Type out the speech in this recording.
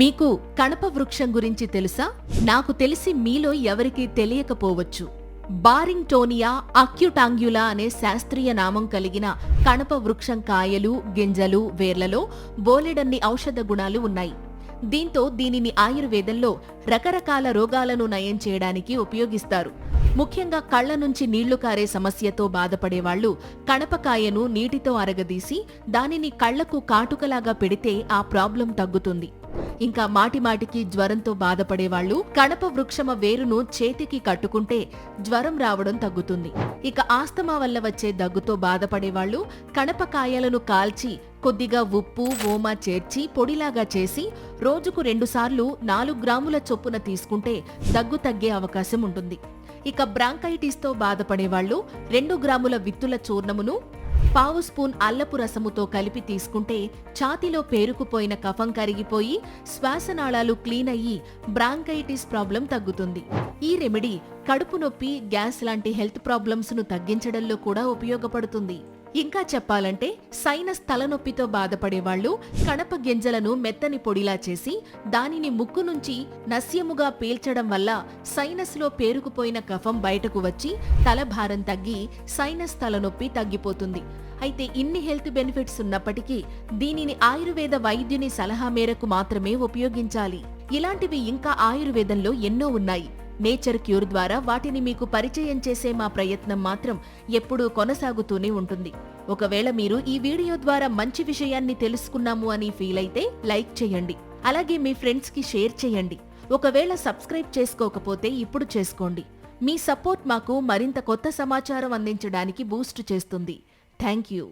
మీకు కణప వృక్షం గురించి తెలుసా? నాకు తెలిసి మీలో ఎవరికీ తెలియకపోవచ్చు. బారింగ్టోనియా అక్యుటాంగ్యులా అనే శాస్త్రీయ నామం కలిగిన కణప వృక్షం కాయలు, గింజలు, వేర్లలో బోలెడన్ని ఔషధ గుణాలు ఉన్నాయి. దీంతో దీనిని ఆయుర్వేదంలో రకరకాల రోగాలను నయం చేయడానికి ఉపయోగిస్తారు. ముఖ్యంగా కళ్ల నుంచి నీళ్లు కారే సమస్యతో బాధపడేవాళ్లు కణపకాయను నీటితో అరగదీసి దానిని కళ్లకు కాటుకలాగా పెడితే ఆ ప్రాబ్లం తగ్గుతుంది. ఇంకా మాటిమాటికి జ్వరంతో బాధపడేవాళ్లు కణప వృక్షమ వేరును చేతికి కట్టుకుంటే జ్వరం రావడం తగ్గుతుంది. ఇక ఆస్తమా వల్ల వచ్చే దగ్గుతో బాధపడేవాళ్లు కణపకాయలను కాల్చి కొద్దిగా ఉప్పు, ఓమ చేర్చి పొడిలాగా చేసి రోజుకు 2 సార్లు 4 గ్రాముల చొప్పున తీసుకుంటే దగ్గు తగ్గే అవకాశం ఉంటుంది. ఇక బ్రాంకైటిస్తో బాధపడేవాళ్లు 2 గ్రాముల విత్తుల చూర్ణమును పావు స్పూన్ అల్లపు రసముతో కలిపి తీసుకుంటే ఛాతీలో పేరుకుపోయిన కఫం కరిగిపోయి శ్వాసనాళాలు క్లీన్ అయ్యి బ్రాంకైటిస్ ప్రాబ్లం తగ్గుతుంది. ఈ రెమెడీ కడుపు నొప్పి, గ్యాస్ లాంటి హెల్త్ ప్రాబ్లమ్స్ ను తగ్గించడంలో కూడా ఉపయోగపడుతుంది. ఇంకా చెప్పాలంటే సైనస్ తలనొప్పితో బాధపడేవాళ్లు కణప గింజలను మెత్తని పొడిలా చేసి దానిని ముక్కు నుంచి నస్యముగా పీల్చడం వల్ల సైనస్ లో పేరుకుపోయిన కఫం బయటకు వచ్చి తలభారం తగ్గి సైనస్ తలనొప్పి తగ్గిపోతుంది. అయితే ఇన్ని హెల్త్ బెనిఫిట్స్ ఉన్నప్పటికీ దీనిని ఆయుర్వేద వైద్యుని సలహా మేరకు మాత్రమే ఉపయోగించాలి. ఇలాంటివి ఇంకా ఆయుర్వేదంలో ఎన్నో ఉన్నాయి. నేచర్ క్యూర్ ద్వారా వాటిని మీకు పరిచయం చేసే మా ప్రయత్నం మాత్రం ఎప్పుడూ కొనసాగుతూనే ఉంటుంది. ఒకవేళ మీరు ఈ వీడియో ద్వారా మంచి విషయాన్ని తెలుసుకున్నాము అని ఫీల్ అయితే లైక్ చేయండి. అలాగే మీ ఫ్రెండ్స్ కి షేర్ చేయండి. ఒకవేళ సబ్స్క్రైబ్ చేసుకోకపోతే ఇప్పుడు చేసుకోండి. మీ సపోర్ట్ మాకు మరింత కొత్త సమాచారం అందించడానికి బూస్ట్ చేస్తుంది. Thank you.